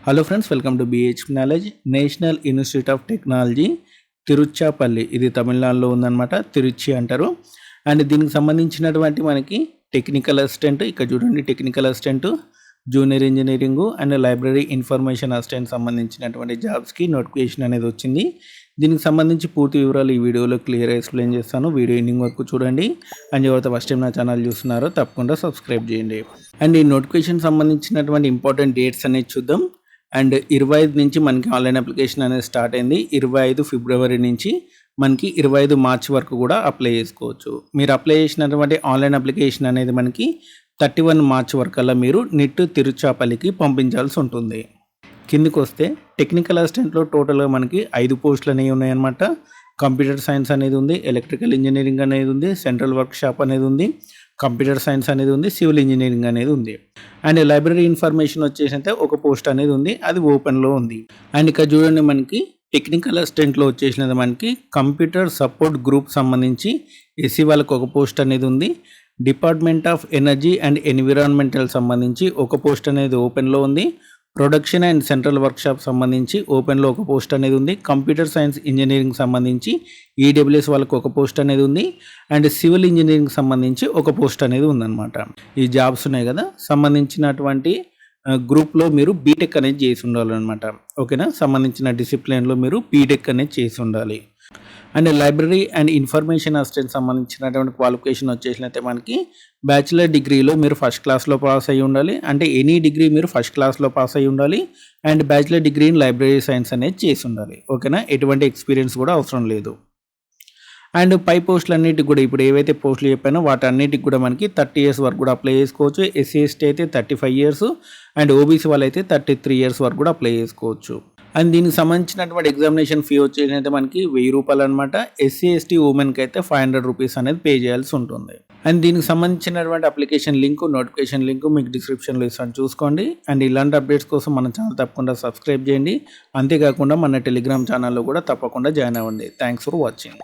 Hello friends, welcome to BH knowledge. National institute of technology Tiruchirappalli, ఇది తమిళనాడులో ఉందన్నమాట. తిరుచి అంటారు. అండ్ దీనికి సంబంధించినటువంటి మనకి టెక్నికల్ అసిస్టెంట్, ఇక్కడ చూడండి technical assistant, junior engineering and library information assistant సంబంధించినటువంటి జాబ్స్కి నోటిఫికేషన్ అనేది వచ్చింది. దీనికి సంబంధించి పూర్తి వివరాలు ఈ వీడియోలో క్లియర్గా ఎక్స్ప్లెయిన్ చేస్తాను. వీడియో ఎండింగ్ వరకు చూడండి. అండ్ ఎవరైతే ఫస్ట్ టైం నా ఛానల్ చూస్తున్నారో తప్పకుండా సబ్స్క్రైబ్ చేయండి. అండ్ ఈ నోటిఫికేషన్ సంబంధించినటువంటి ఇంపార్టెంట్ డేట్స్ అనేది చూద్దాం. అండ్ 25 నుంచి మనకి ఆన్లైన్ అప్లికేషన్ అనేది స్టార్ట్ అయింది. 25 ఫిబ్రవరి నుంచి మనకి 25 మార్చి వరకు కూడా అప్లై చేసుకోవచ్చు. మీరు అప్లై చేసినటువంటి ఆన్లైన్ అప్లికేషన్ అనేది మనకి 31 మార్చి వరకల్లా మీరు నిట్ తిరుచాపల్లికి పంపించాల్సి ఉంటుంది. కిందికి వస్తే టెక్నికల్ అసిస్టెంట్లో టోటల్గా మనకి 5 పోస్టులు అనేవి ఉన్నాయన్నమాట. కంప్యూటర్ సైన్స్ అనేది ఉంది, ఎలక్ట్రికల్ ఇంజనీరింగ్ అనేది ఉంది, సెంట్రల్ వర్క్ షాప్ అనేది ఉంది, కంప్యూటర్ సైన్స్ అనేది ఉంది, సివిల్ ఇంజనీరింగ్ అనేది ఉంది. అండ్ లైబ్రరీ ఇన్ఫర్మేషన్ వచ్చేసి అయితే ఒక పోస్ట్ అనేది ఉంది, అది ఓపెన్లో ఉంది. అండ్ ఇక్కడ చూడండి మనకి టెక్నికల్ అసిస్టెంట్లో వచ్చేసినది మనకి కంప్యూటర్ సపోర్ట్ గ్రూప్ సంబంధించి ఎస్సీ వాళ్ళకి ఒక పోస్ట్ అనేది ఉంది. Department of energy and environmental సంబంధించి ఒక పోస్ట్ అనేది ఓపెన్లో ఉంది. ప్రొడక్షన్ అండ్ సెంట్రల్ వర్క్షాప్ సంబంధించి ఓపెన్లో ఒక పోస్ట్ అనేది ఉంది. కంప్యూటర్ సైన్స్ ఇంజనీరింగ్ సంబంధించి ఈడబ్ల్యూఎస్ వాళ్ళకి ఒక పోస్ట్ అనేది ఉంది. అండ్ సివిల్ ఇంజనీరింగ్ సంబంధించి ఒక పోస్ట్ అనేది ఉందన్నమాట. ఈ జాబ్స్ ఉన్నాయి కదా, సంబంధించినటువంటి గ్రూప్లో మీరు బీటెక్ అనేది చేసి ఉండాలన్నమాట. ఓకేనా, సంబంధించిన డిసిప్లిన్లో మీరు బీటెక్ అనేది చేసి ఉండాలి. And library and information assistant సంబంధించినటువంటి క్వాలిఫికేషన్ వచ్చేసినట్టే మనకి బ్యాచిలర్ డిగ్రీలో మీరు ఫస్ట్ క్లాస్లో పాస్ అయ్యి ఉండాలి. అంటే ఎనీ డిగ్రీ మీరు ఫస్ట్ క్లాస్లో పాస్ అయ్యి ఉండాలి. And bachelor degree in library science అనేది చేసి ఉండాలి. ఓకేనా, ఎటువంటి ఎక్స్పీరియన్స్ కూడా అవసరం లేదు. అండ్ పై పోస్టులు అన్నిటికి కూడా ఇప్పుడు ఏవైతే పోస్టులు చెప్పానో వాటన్నిటికి కూడా మనకి 30 ఇయర్స్ వరకు కూడా అప్లై చేసుకోవచ్చు. ఎస్సీ ఎస్టీ అయితే 35 ఇయర్స్ అండ్ ఓబీసీ వాళ్ళు అయితే 33 ఇయర్స్ వరకు కూడా అప్లై చేసుకోవచ్చు. అండ్ దీనికి సంబంధించినటువంటి ఎగ్జామినేషన్ ఫీ వచ్చేసి మనకి 1000 రూపాయలు అనమాట. ఎస్సీ ఎస్టీ ఉమెన్కి అయితే 500 రూపీస్ అనేది పే చేయాల్సి ఉంటుంది. అండ్ దీనికి సంబంధించినటువంటి అప్లికేషన్ లింక్, నోటిఫికేషన్ లింక్ మీకు డిస్క్రిప్షన్లో ఇస్తాను, చూసుకోండి. అండ్ ఇలాంటి అప్డేట్స్ కోసం మన ఛానల్ తప్పకుండా సబ్స్క్రైబ్ చేయండి. అంతేకాకుండా మన టెలిగ్రామ్ ఛానల్లో కూడా తప్పకుండా జాయిన్ అవ్వండి. Thanks for watching.